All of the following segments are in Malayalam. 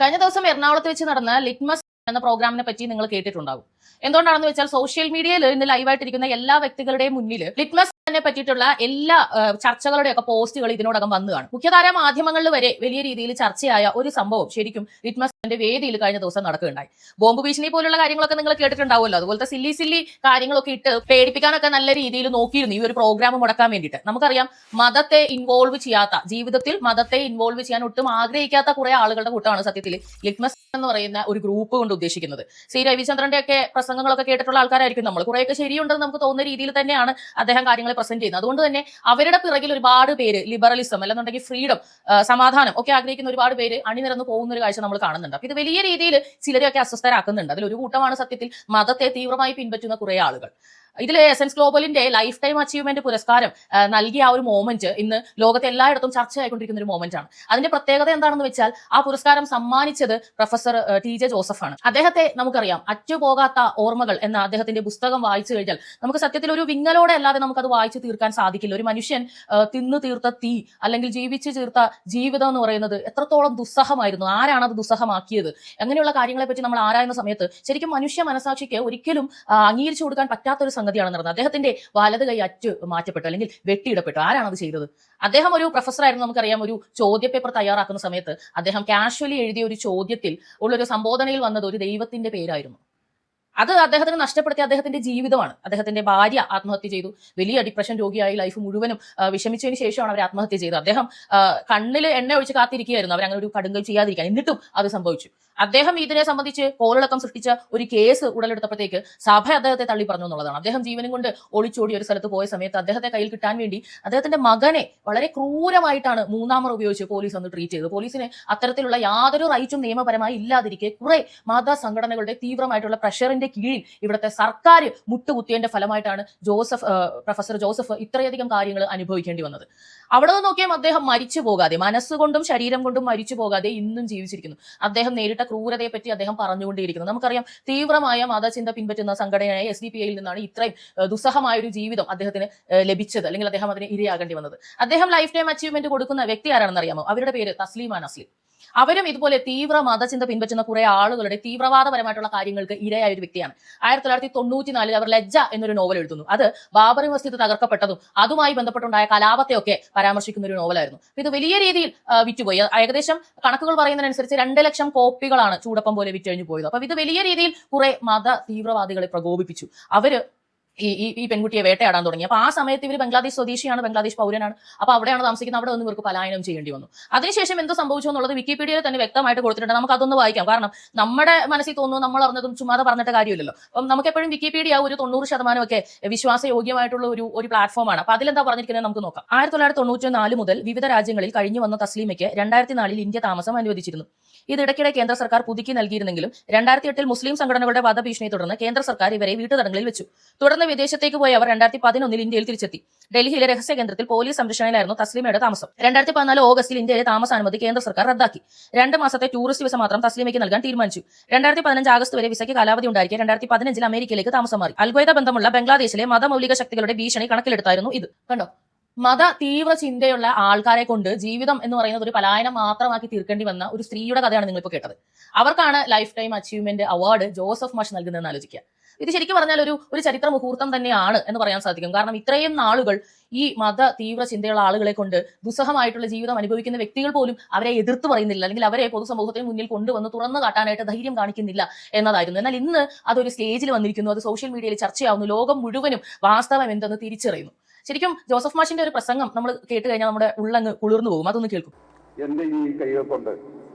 കഴിഞ്ഞ ദിവസം എറണാകുളത്ത് വെച്ച് നടന്ന ലിറ്റ്മസ് എന്ന പ്രോഗ്രാമിനെ പറ്റി നിങ്ങൾ കേട്ടിട്ടുണ്ടാകും. എന്തുകൊണ്ടാണെന്ന് വെച്ചാൽ സോഷ്യൽ മീഡിയയിൽ ഇന്ന് ലൈവായിട്ടിരിക്കുന്ന എല്ലാ വ്യക്തികളുടെയും മുന്നിൽ ലിറ്റ്മസ് നെ പറ്റിയിട്ടുള്ള എല്ലാ ചർച്ചകളുടെയൊക്കെ പോസ്റ്റുകൾ ഇതിനോടകം വന്നു കാണും. മുഖ്യധാര മാധ്യമങ്ങളിൽ വരെ വലിയ രീതിയിൽ ചർച്ചയായ ഒരു സംഭവം ശരിക്കും ലിറ്റ്മസിന്റെ വേദിയിൽ കഴിഞ്ഞ ദിവസം നടക്കുകയുണ്ടായി. ബോംബ് ഭീഷണി പോലുള്ള കാര്യങ്ങളൊക്കെ നിങ്ങൾ കേട്ടിട്ടുണ്ടാവുമല്ലോ. അതുപോലത്തെ സില്ലി കാര്യങ്ങളൊക്കെ ഇട്ട് പേടിപ്പിക്കാനൊക്കെ നല്ല രീതിയിൽ നോക്കിയിരുന്നു ഈ ഒരു പ്രോഗ്രാം മുടക്കാൻ വേണ്ടിയിട്ട്. നമുക്കറിയാം, മതത്തെ ഇൻവോൾവ് ചെയ്യാത്ത, ജീവിതത്തിൽ മതത്തെ ഇൻവോൾവ് ചെയ്യാൻ ഒട്ടും ആഗ്രഹിക്കാത്ത കുറെ ആളുകളുടെ കൂട്ടമാണ് സത്യത്തിൽ ലിറ്റ്മസ് എന്ന് പറയുന്ന ഒരു ഗ്രൂപ്പ് കൊണ്ട് ഉദ്ദേശിക്കുന്നത്. സി രവിചന്ദ്രന്റെ ഒക്കെ പ്രസംഗങ്ങളൊക്കെ കേട്ടിട്ടുള്ള ആൾക്കാരായിരിക്കും നമ്മൾ. കുറെയൊക്കെ ശരിയുണ്ടെന്ന് നമുക്ക് തോന്നുന്ന രീതിയിൽ തന്നെയാണ് അദ്ദേഹം കാര്യങ്ങൾ പ്രസന്റ് ചെയ്യുന്നത്. അതുകൊണ്ട് തന്നെ അവരുടെ പിറകിൽ ഒരുപാട് പേര് ലിബറലിസം അല്ലെന്നുണ്ടെങ്കിൽ ഫ്രീഡം, സമാധാനം ഒക്കെ ആഗ്രഹിക്കുന്ന ഒരുപാട് പേര് അണിനിരന്ന് പോകുന്ന ഒരു കാഴ്ച നമ്മൾ കാണുന്നുണ്ട്. അപ്പൊ ഇത് വലിയ രീതിയിൽ ചിലരെയൊക്കെ അസ്വസ്ഥരാക്കുന്നുണ്ട്. അതിലൊരു കൂട്ടമാണ് സത്യത്തിൽ മതത്തെ തീവ്രമായി പിൻപറ്റുന്ന കുറെ ആളുകൾ. ഇതിൽ എസൻസ് ഗ്ലോബലിന്റെ ലൈഫ് ടൈം അച്ചീവ്മെന്റ് പുരസ്കാരം നൽകിയ ആ ഒരു മോമെന്റ് ഇന്ന് ലോകത്തെ എല്ലായിടത്തും ചർച്ചയായിക്കൊണ്ടിരിക്കുന്ന ഒരു മോമെന്റ് ആണ്. അതിന്റെ പ്രത്യേകത എന്താണെന്ന് വെച്ചാൽ ആ പുരസ്കാരം സമ്മാനിച്ചത് പ്രൊഫസർ ടി.ജെ. ജോസഫാണ്. അദ്ദേഹത്തെ നമുക്കറിയാം, അറ്റുപോകാത്ത ഓർമ്മകൾ എന്ന അദ്ദേഹത്തിന്റെ പുസ്തകം വായിച്ചു കഴിഞ്ഞാൽ നമുക്ക് സത്യത്തിൽ ഒരു വിങ്ങലോടെ അല്ലാതെ നമുക്കത് വായിച്ചു തീർക്കാൻ സാധിക്കില്ല. ഒരു മനുഷ്യൻ തിന്നു തീർത്ത തീ അല്ലെങ്കിൽ ജീവിച്ചു തീർത്ത ജീവിതം എന്ന് പറയുന്നത് എത്രത്തോളം ദുസ്സഹമായിരുന്നു, ആരാണ് അത് ദുസ്സഹമാക്കിയത്, അങ്ങനെയുള്ള കാര്യങ്ങളെ പറ്റി നമ്മൾ ആരായുന്ന സമയത്ത് ശരിക്കും മനുഷ്യ മനസാക്ഷിക്ക് ഒരിക്കലും അംഗീകരിച്ചു കൊടുക്കാൻ പറ്റാത്തൊരു സംഗതിയാണ് നടന്നത്. അദ്ദേഹത്തിന്റെ വലത് കൈ അറ്റ് മാറ്റപ്പെട്ടു അല്ലെങ്കിൽ വെട്ടിയിടപ്പെട്ടു. ആരാണ് അത് ചെയ്തത്? അദ്ദേഹം ഒരു പ്രൊഫസറായിരുന്നു. നമുക്കറിയാം, ഒരു ചോദ്യപേപ്പർ തയ്യാറാക്കുന്ന സമയത്ത് അദ്ദേഹം കാഷ്വലി എഴുതിയ ഒരു ചോദ്യത്തിൽ ഉള്ളൊരു സംബോധനയിൽ വന്നത് ഒരു ദൈവത്തിന്റെ പേരായിരുന്നു. അത് അദ്ദേഹത്തിന് നഷ്ടപ്പെടുത്തിയ അദ്ദേഹത്തിന്റെ ജീവിതമാണ്. അദ്ദേഹത്തിന്റെ ഭാര്യ ആത്മഹത്യ ചെയ്തു. വലിയ ഡിപ്രഷൻ രോഗിയായി ലൈഫ് മുഴുവനും വിഷമിച്ചതിന് ശേഷമാണ് അവർ ആത്മഹത്യ ചെയ്തത്. അദ്ദേഹം കണ്ണിൽ എണ്ണ ഒഴിച്ച് കാത്തിരിക്കുകയായിരുന്നു അവരങ്ങനെ ഒരു കടുങ്കൈ ചെയ്യാതിരിക്കാൻ. എന്നിട്ടും അത് സംഭവിച്ചു. അദ്ദേഹം ഇതിനെ സംബന്ധിച്ച് കോളിളക്കം സൃഷ്ടിച്ച ഒരു കേസ് ഉടലെടുത്തപ്പോഴത്തേക്ക് സഭ അദ്ദേഹത്തെ തള്ളി പറഞ്ഞു എന്നുള്ളതാണ്. അദ്ദേഹം ജീവനും കൊണ്ട് ഒളിച്ചോടി ഒരു സ്ഥലത്ത് പോയ സമയത്ത് അദ്ദേഹത്തെ കയ്യിൽ കിട്ടാൻ വേണ്ടി അദ്ദേഹത്തിന്റെ മകനെ വളരെ ക്രൂരമായിട്ടാണ് മൂന്നാമർ ഉപയോഗിച്ച് പോലീസ് അന്ന് ട്രീറ്റ് ചെയ്തത്. പോലീസിന് അത്തരത്തിലുള്ള യാതൊരു റൈറ്റും നിയമപരമായി ഇല്ലാതിരിക്കെ കുറെ മത സംഘടനകളുടെ തീവ്രമായിട്ടുള്ള പ്രഷറിന്റെ കീഴിൽ ഇവിടുത്തെ സർക്കാർ മുട്ടുകുത്തിയതിന്റെ ഫലമായിട്ടാണ് പ്രൊഫസർ ജോസഫ് ഇത്രയധികം കാര്യങ്ങൾ അനുഭവിക്കേണ്ടി വന്നത്. അവിടെ നിന്ന് നോക്കിയാൽ അദ്ദേഹം മരിച്ചു പോകാതെ, മനസ്സുകൊണ്ടും ശരീരം കൊണ്ടും മരിച്ചു പോകാതെ ഇന്നും ജീവിച്ചിരിക്കുന്നു. അദ്ദേഹം നേരിട്ട ക്രൂരതയെ പറ്റി അദ്ദേഹം പറഞ്ഞുകൊണ്ടേയിരിക്കുന്നു. നമുക്കറിയാം, തീവ്രമായ മതചിന്ത പിൻപറ്റുന്ന സംഘടനയായ SDPI നിന്നാണ് ഇത്രയും ദുസ്സഹമായ ഒരു ജീവിതം അദ്ദേഹത്തിന് ലഭിച്ചത്, അല്ലെങ്കിൽ അദ്ദേഹം അതിന് ഇരയാകേണ്ടി വന്നത്. അദ്ദേഹം ലൈഫ് ടൈം അച്ചീവ്മെന്റ് കൊടുക്കുന്ന വ്യക്തി ആരാണെന്ന് അറിയാമോ? അവരുടെ പേര് തസ്ലീമ നസ്ലിം. അവരും ഇതുപോലെ തീവ്ര മതചിന്ത പിൻപറ്റുന്ന കുറെ ആളുകളുടെ തീവ്രവാദപരമായിട്ടുള്ള കാര്യങ്ങൾക്ക് ഇരയായ ഒരു വ്യക്തിയാണ്. 1994 അവർ ലജ്ജ എന്നൊരു നോവൽ എഴുതുന്നു. അത് ബാബറി മസ്ജിദ് തകർക്കപ്പെട്ടതും അതുമായി ബന്ധപ്പെട്ടുണ്ടായ കലാപത്തെയൊക്കെ പരാമർശിക്കുന്ന ഒരു നോവലായിരുന്നു. ഇത് വലിയ രീതിയിൽ വിറ്റുപോയി. ഏകദേശം കണക്കുകൾ പറയുന്നതിനനുസരിച്ച് 2 ലക്ഷം കോപ്പികളാണ് ചൂടപ്പം പോലെ വിറ്റഴിഞ്ഞു പോയത്. അപ്പൊ ഇത് വലിയ രീതിയിൽ കുറെ മത തീവ്രവാദികളെ പ്രകോപിപ്പിച്ചു. അവര് ഈ പെൺകുട്ടിയെ വേട്ടയാടാൻ തുടങ്ങി. അപ്പൊ ആ സമയത്ത് ഇവർ ബംഗ്ലാദേശ് സ്വദേശിയാണ്, ബംഗ്ലാദേശ് പൗരനാണ്. അപ്പൊ അവിടെയാണ് താമസിക്കുന്നത്. അവിടെ ഒന്നും ഇവർക്ക് പലായനം ചെയ്യേണ്ടി വന്നു. അതിനുശേഷം എന്ത് സംഭവിച്ചു എന്നുള്ളത് വിക്കിപീഡിയയിൽ തന്നെ വ്യക്തമായിട്ട് കൊടുത്തിട്ടുണ്ട്. നമുക്ക് അതൊന്ന് വായിക്കാം. കാരണം നമ്മുടെ മനസ്സിൽ തോന്നുന്നു നമ്മൾ അറിഞ്ഞതും ചുമ്മാതെ പറഞ്ഞിട്ട് കാര്യമില്ലല്ലോ. അപ്പം നമുക്ക് എപ്പോഴും വിക്കിപീഡിയ ഒരു 90% ഒക്കെ വിശ്വാസയോഗ്യമായിട്ടുള്ള ഒരു പ്ലാറ്റ്ഫോമാണ്. അപ്പൊ അതിലെന്താ പറഞ്ഞിരിക്കുന്നത് നമുക്ക് നോക്കാം. 1994 മുതൽ വിവിധ രാജ്യങ്ങളിൽ കഴിഞ്ഞു വന്ന തസ്ലീമയ്ക്ക് 2004 ഇന്ത്യ താമസം അനുവദിച്ചിരുന്നു. ഇതിടയ്ക്കിടെ കേന്ദ്ര സർക്കാർ പുതുക്കി നൽകിയിരുന്നെങ്കിലും 2008 മുസ്ലിം സംഘടനകളുടെ വധഭീഷണിയെ തുടർന്ന് കേന്ദ്ര സർക്കാർ ഇവരെ വീട്ടുതടങ്കലിൽ വെച്ചു. തുടർന്ന് വിദേശത്തേക്ക് പോയി അവർ 2011 ഇന്ത്യയിൽ തിരിച്ചെത്തി. ഡൽഹിയിലെ രഹസ്യ കേന്ദ്രത്തിൽ പോലീസ് സംരക്ഷണയിലായിരുന്നു തസ്ലീമയുടെ താമസം. 2014 ഓഗസ്റ്റിൽ ഇന്ത്യയിലെ താമസാനുമതി കേന്ദ്ര സർക്കാർ റദ്ദാക്കി. 2 മാസത്തെ ടൂറിസ്റ്റ് വിസ മാത്രം തസ്ലീമയ്ക്ക് നൽകാൻ തീരുമാനിച്ചു. 2015 ആഗസ്റ്റ് വരെ വിസയ്ക്ക് കാലാവധി ഉണ്ടായിരിക്കെ 2015 അമേരിക്കയിലേക്ക് താമസം മാറി. അൽഖ്വയ്ദ ബന്ധമുള്ള ബംഗ്ലാദേശിലെ മതമൗലിക ശക്തികളുടെ ഭീഷണി കണക്കിലെടുത്തായിരുന്നു ഇത്. കണ്ടോ, മത തീവ്ര ചിന്തയുള്ള ആൾക്കാരെ കൊണ്ട് ജീവിതം എന്ന് പറയുന്നത് ഒരു പലായനം മാത്രമാക്കി തീർക്കേണ്ടി വന്ന ഒരു സ്ത്രീയുടെ കഥയാണ് നിങ്ങളിപ്പോൾ കേട്ടത്. അവർക്കാണ് life time achievement award Joseph മാഷ് നൽകുന്നതെന്ന് ആലോചിക്കുക. ഇത് ശരിക്കും പറഞ്ഞാൽ ഒരു ചരിത്ര മുഹൂർത്തം തന്നെയാണ് എന്ന് പറയാൻ സാധിക്കും. കാരണം ഇത്രയും നാളുകൾ ഈ മത തീവ്ര ചിന്തയുള്ള ആളുകളെ കൊണ്ട് ദുസ്സഹമായിട്ടുള്ള ജീവിതം അനുഭവിക്കുന്ന വ്യക്തികൾ പോലും അവരെ എതിർത്ത് പറയുന്നില്ല, അല്ലെങ്കിൽ അവരെ പൊതുസമൂഹത്തിന് മുന്നിൽ കൊണ്ടുവന്ന് തുറന്നു കാട്ടാനായിട്ട് ധൈര്യം കാണിക്കുന്നില്ല എന്നതായിരുന്നു. എന്നാൽ ഇന്ന് അതൊരു സ്റ്റേജിൽ വന്നിരിക്കുന്നു, അത് സോഷ്യൽ മീഡിയയിൽ ചർച്ചയാവുന്നു, ലോകം മുഴുവനും വാസ്തവം എന്തെന്ന് തിരിച്ചറിയുന്നു. ശരിക്കും ജോസഫ് മാഷിന്റെ ഒരു പ്രസംഗം നമ്മൾ കേട്ട് കഴിഞ്ഞാൽ നമ്മുടെ ഉള്ളങ്ങ് കുളിർന്നു പോകും. അതൊന്ന് കേൾക്കും. എന്റെ ഈ കൈകൾ കൊണ്ട്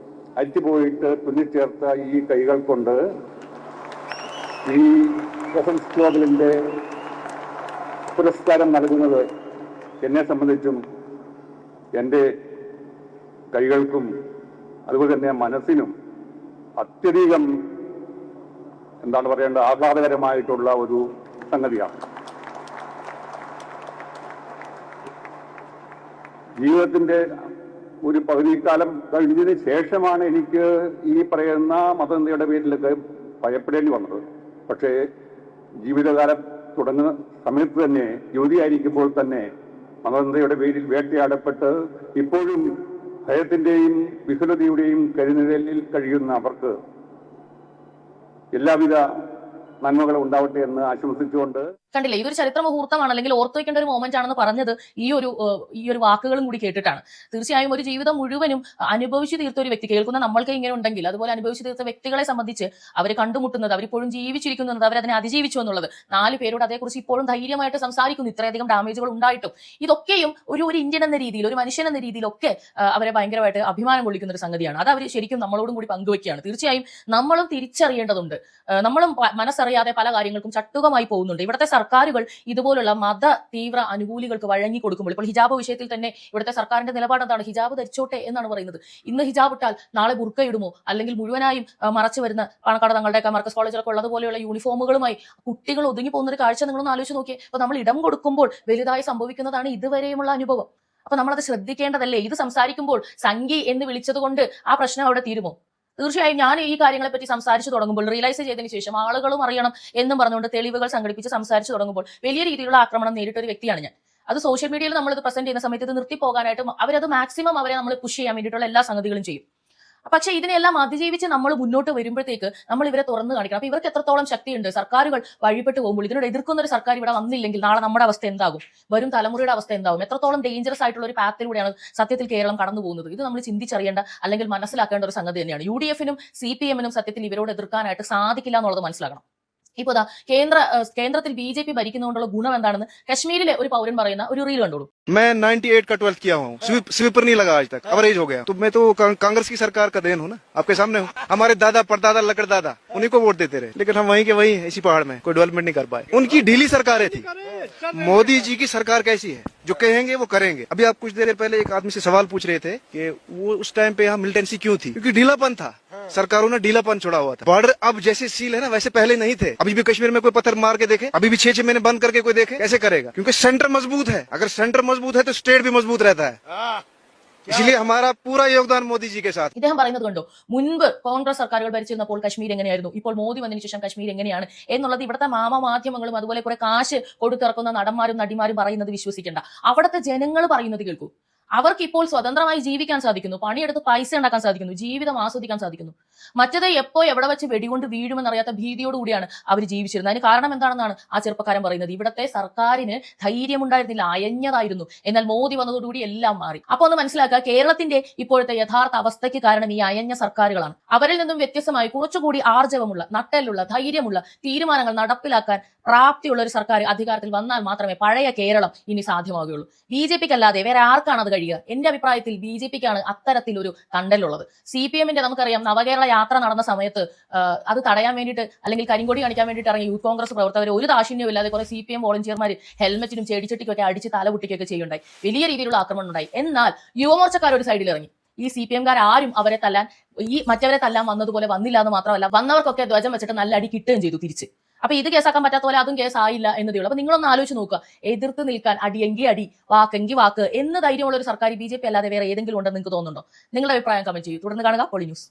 അറ്റുപോയിട്ട് തുന്നിച്ചേർത്ത ഈ കൈകൾ കൊണ്ട് ഈ എസൻസ് ഗ്ലോബലിന്റെ പുരസ്കാരം നൽകുന്നത് എന്നെ സംബന്ധിച്ചും എൻ്റെ കൈകൾക്കും അതുപോലെ തന്നെ മനസ്സിനും അത്യധികം എന്താണ് പറയേണ്ടത്, ആഹ്ലാദകരമായിട്ടുള്ള ഒരു സംഗതിയാണ്. ജീവിതത്തിന്റെ ഒരു പകുതിക്കാലം കഴിഞ്ഞതിന് ശേഷമാണ് എനിക്ക് ഈ പറയുന്ന മതനിന്ദയുടെ പേരിലൊക്കെ ഭയപ്പെടേണ്ടി വന്നത്. പക്ഷേ ജീവിതകാലം തുടങ്ങുന്ന സമയത്ത് തന്നെ, യുവതിയായിരിക്കുമ്പോൾ തന്നെ മതനിന്ദയുടെ പേരിൽ വേട്ടയാടപ്പെട്ട് ഇപ്പോഴും ഭയത്തിന്റെയും വിഹുലതയുടെയും കരിനിഴലിൽ കഴിയുന്ന അവർക്ക് എല്ലാവിധ നന്മകളും ഉണ്ടാവട്ടെ എന്ന് ആശംസിച്ചുകൊണ്ട് കണ്ടില്ലേ, ഇതൊരു ചരിത്ര മുഹൂർത്തമാണ്, അല്ലെങ്കിൽ ഓർത്തു വെക്കേണ്ട ഒരു മൊമെന്റ് ആണെന്ന് പറഞ്ഞത് ഈ ഒരു വാക്കുകളും കൂടി കേട്ടിട്ടാണ്. തീർച്ചയായും ഒരു ജീവിതം മുഴുവനും അനുഭവിച്ചു തീർത്ത ഒരു വ്യക്തി, കേൾക്കുന്ന നമ്മൾക്ക് ഇങ്ങനെ ഉണ്ടെങ്കിൽ അതുപോലെ അനുഭവിച്ചു തീർത്ത വ്യക്തികളെ സംബന്ധിച്ച് അവർ കണ്ടുമുട്ടുന്നത്, അവരിപ്പോഴും ജീവിച്ചിരിക്കുന്നത്, അവരതിനെ അതിജീവിച്ചു എന്നുള്ളത്, 4 പേരോട് അതേക്കുറിച്ച് ഇപ്പോഴും ധൈര്യമായിട്ട് സംസാരിക്കുന്നു, ഇത്രയധികം ഡാമേജുകൾ ഉണ്ടായിട്ടും. ഇതൊക്കെയും ഒരു ഇന്ത്യൻ എന്ന രീതിയിൽ, ഒരു മനുഷ്യൻ എന്ന രീതിയിലൊക്കെ അവരെ ഭയങ്കരമായിട്ട് അഭിമാനം കൊള്ളിക്കുന്ന ഒരു സംഗതിയാണ്. അത് അവർ ശരിക്കും നമ്മളോടും കൂടി പങ്കുവെക്കുകയാണ്. തീർച്ചയായും നമ്മളും തിരിച്ചറിയേണ്ടതുണ്ട്. നമ്മളും മനസ്സറിയാതെ പല കാര്യങ്ങൾക്കും ചട്ടുകമായി പോകുന്നുണ്ട്. ഇവിടുത്തെ സർക്കാരുകൾ ഇതുപോലുള്ള മത തീവ്ര അനുകൂലികൾക്ക് വഴങ്ങി കൊടുക്കുമ്പോൾ, ഇപ്പോൾ ഹിജാബ് വിഷയത്തിൽ തന്നെ ഇവിടുത്തെ സർക്കാരിന്റെ നിലപാട് എന്താണ്? ഹിജാബ് ധരിച്ചോട്ടെ എന്നാണ് പറയുന്നത്. ഇന്ന് ഹിജാബ് ഇട്ടാൽ നാളെ ബുർക്ക ഇടുമോ, അല്ലെങ്കിൽ മുഴുവനായും മറച്ചു വരുന്ന പാണക്കാട് തങ്ങളുടെയൊക്കെ മർക്കസ് കോളേജിലൊക്കെ ഉള്ളതുപോലെയുള്ള യൂണിഫോമുകളുമായി കുട്ടികൾ ഒതുങ്ങി പോകുന്ന ഒരു കാഴ്ച നിങ്ങളൊന്ന് ആലോചിച്ച് നോക്കിയേ. അപ്പൊ നമ്മൾ ഇടം കൊടുക്കുമ്പോൾ വലുതായി സംഭവിക്കുന്നതാണ് ഇതുവരെയുമുള്ള അനുഭവം. അപ്പൊ നമ്മളത് ശ്രദ്ധിക്കേണ്ടതല്ലേ? ഇത് സംസാരിക്കുമ്പോൾ സംഘി എന്ന് വിളിച്ചത് കൊണ്ട് ആ പ്രശ്നം അവിടെ തീരുമോ? തീർച്ചയായും ഞാൻ ഈ കാര്യങ്ങളെ പറ്റി സംസാരിച്ചു തുടങ്ങുമ്പോൾ, റിയലൈസ് ചെയ്തതിനു ശേഷം ആളുകളും അറിയണം എന്നും പറഞ്ഞുകൊണ്ട് തെളിവുകൾ സംഘടിപ്പിച്ച് സംസാരിച്ചു തുടങ്ങുമ്പോൾ വലിയ രീതിയിലുള്ള ആക്രമണം നേരിട്ട ഒരു വ്യക്തിയാണ് ഞാൻ. അത് സോഷ്യൽ മീഡിയയിൽ നമ്മളിത് പ്രസന്റ് ചെയ്യുന്ന സമയത്ത് ഇത് നിർത്തി പോകാനായിട്ടും അവരത് മാക്സിമം അവരെ നമ്മൾ പുഷ് ചെയ്യാൻ വേണ്ടിയിട്ടുള്ള എല്ലാ സംഗതികളും ചെയ്യും. പക്ഷേ ഇതിനെല്ലാം അതിജീവിച്ച് നമ്മൾ മുന്നോട്ട് വരുമ്പോഴത്തേക്ക് നമ്മൾ ഇവരെ തുറന്നു കാണിക്കണം. അപ്പൊ ഇവർക്ക് എത്രത്തോളം ശക്തിയുണ്ട്? സർക്കാരുകൾ വഴിപ്പെട്ട് പോകുമ്പോൾ ഇതിനോട് എതിർക്കുന്ന ഒരു സർക്കാർ ഇവിടെ വന്നില്ലെങ്കിൽ നാളെ നമ്മുടെ അവസ്ഥ എന്താകും? വരും തലമുറയുടെ അവസ്ഥ എന്താകും? എത്രത്തോളം ഡേഞ്ചറസ് ആയിട്ടുള്ള ഒരു പാത്തിലൂടെയാണ് സത്യത്തിൽ കേരളം കടന്നു പോകുന്നത്? ഇത് നമ്മൾ ചിന്തിച്ചറിയേണ്ട, അല്ലെങ്കിൽ മനസ്സിലാക്കേണ്ട ഒരു സംഗതി തന്നെയാണ്. UDF-നും CPM-നും സത്യത്തിൽ ഇവരോട് എതിർക്കാനായിട്ട് സാധിക്കില്ല എന്നുള്ളത് മനസ്സിലാക്കണം. ഇപ്പോൾ കേന്ദ്രത്തിൽ BJP ഭരിക്കുന്നതുകൊണ്ടുള്ള ഗുണം എന്താണെന്ന് കശ്മീരിലെ ഒരു പൗരൻ പറയുന്ന ഒരു റീൽ കണ്ടോളൂ. मैं 98 का 12th किया हूँ, स्वीपर नहीं लगा आज तक, एवरेज हो गया। तो मैं तो कांग्रेस की सरकार का देन हूँ ना, आपके सामने हूँ। हमारे दादा परदादा लकड़दादा उन्हीं को वोट देते रहे, लेकिन हम वहीं के वहीं इसी पहाड़ में कोई डेवलपमेंट नहीं कर पाए। उनकी ढीली सरकारें थी। मोदी जी की सरकार कैसी है? जो कहेंगे वो करेंगे। अभी आप कुछ देर पहले एक आदमी से सवाल पूछ रहे थे कि वो उस टाइम पे यहाँ मिलिटेंसी क्यों थी? क्योंकि ढीलापन था, सरकारों ने ढीलापन छोड़ा हुआ था। बॉर्डर अब जैसे सील है ना, वैसे पहले नहीं थे। अभी भी कश्मीर में कोई पत्थर मार के देखे, अभी भी 6 महीने बंद करके कोई देखे, कैसे करेगा? क्योंकि सेंटर मजबूत है। अगर सेंटर मजबूत है तो स्टेट भी मजबूत रहता है। इसलिए हमारा पूरा योगदान मोदी जी के साथ। ഇദ്ദേഹം പറയുന്നത് കണ്ടോ? മുൻപ് കോൺഗ്രസ് സർക്കാരുകൾ ഭരിച്ചിരുന്നപ്പോൾ കശ്മീർ എങ്ങനെയായിരുന്നു, ഇപ്പോൾ മോദി വന്നതിന് ശേഷം കശ്മീർ എങ്ങനെയാണ് എന്നുള്ളത് ഇവിടുത്തെ മാധ്യമങ്ങളും അതുപോലെ കുറെ കാശ് കൊടുത്തിറക്കുന്ന നടന്മാരും നടിമാരും പറയുന്നത് വിശ്വസിക്കേണ്ട. അവിടുത്തെ ജനങ്ങൾ പറയുന്നത് കേൾക്കൂ. അവർക്ക് ഇപ്പോൾ സ്വതന്ത്രമായി ജീവിക്കാൻ സാധിക്കുന്നു, പണിയെടുത്ത് പൈസ ഉണ്ടാക്കാൻ സാധിക്കുന്നു, ജീവിതം ആസ്വദിക്കാൻ സാധിക്കുന്നു. മറ്റത് എപ്പോ എവിടെ വെച്ച് വെടികൊണ്ട് വീഴുമെന്നറിയാത്ത ഭീതിയോടുകൂടിയാണ് അവർ ജീവിച്ചിരുന്നത്. അതിന് കാരണം എന്താണെന്നാണ് ആ ചെറുപ്പക്കാരൻ പറയുന്നത്. ഇവിടുത്തെ സർക്കാരിന് ധൈര്യമുണ്ടായിരുന്നില്ല, അയഞ്ഞതായിരുന്നു. എന്നാൽ മോദി വന്നതോടുകൂടി എല്ലാം മാറി. അപ്പൊ ഒന്ന് മനസ്സിലാക്കുക, കേരളത്തിന്റെ ഇപ്പോഴത്തെ യഥാർത്ഥ അവസ്ഥയ്ക്ക് കാരണം ഈ അയഞ്ഞ സർക്കാരുകളാണ്. അവരിൽ നിന്നും വ്യത്യസ്തമായി കുറച്ചുകൂടി ആർജവമുള്ള, നട്ടെല്ലുള്ള, ധൈര്യമുള്ള തീരുമാനങ്ങൾ നടപ്പിലാക്കാൻ പ്രാപ്തിയുള്ള ഒരു സർക്കാർ അധികാരത്തിൽ വന്നാൽ മാത്രമേ പഴയ കേരളം ഇനി സാധ്യമാവുകയുള്ളൂ. BJPക്ക് അല്ലാതെ വേറെ ആർക്കാണ് അത് കഴിയുക? എന്റെ അഭിപ്രായത്തിൽ BJPക്കാണ് അത്തരത്തിലൊരു കണ്ടലുള്ളത്. CPM-ന്റെ നമുക്കറിയാം, നവകേരള യാത്ര നടന്ന സമയത്ത് അത് തടയാൻ വേണ്ടിയിട്ട്, അല്ലെങ്കിൽ കരിങ്കൊടി കാണിക്കാൻ വേണ്ടിയിട്ട് ഇറങ്ങിയ യൂത്ത് കോൺഗ്രസ് പ്രവർത്തകർ ഒരു ദാക്ഷിണ്യവും ഇല്ലാതെ കുറെ CPM വോളണ്ടിയർമാർ ഹെൽമെറ്റിനും ചെടിച്ചട്ടിക്കൊക്കെ അടിച്ച് തലകുട്ടിക്കൊക്കെ ചെയ്യുണ്ടായി. വലിയ രീതിയിലുള്ള ആക്രമണം ഉണ്ടായി. എന്നാൽ യുവമോർച്ചക്കാർ ഒരു സൈഡിൽ ഇറങ്ങി. ഈ CPM-കാർ ആരും അവരെ തല്ലാൻ, ഈ മറ്റവരെ തല്ലാൻ വന്നതുപോലെ വന്നില്ല എന്ന് മാത്രമല്ല, വന്നവർക്കൊക്കെ ധ്വജം വെച്ചിട്ട് നല്ല അടി കിട്ടുകയും ചെയ്തു തിരിച്ച്. അപ്പൊ ഇത് കേസാക്കാൻ പറ്റാത്ത പോലെ അതും കേസായില്ല എന്നതേ ഉള്ളൂ. അപ്പൊ നിങ്ങളൊന്ന് ആലോചിച്ച് നോക്കുക, എതിർത്ത് നിൽക്കാൻ അടിയെങ്കി അടി, വാക്കെങ്കി വാക്ക് എന്ന് ധൈര്യമുള്ള ഒരു സർക്കാർ BJP അല്ലാതെ വേറെ ഏതെങ്കിലും ഉണ്ടെന്ന് നിങ്ങൾക്ക് തോന്നുന്നുണ്ടോ? നിങ്ങളുടെ അഭിപ്രായം കമന്റ് ചെയ്യൂ. തുടർന്ന് കാണുക പോളി ന്യൂസ്.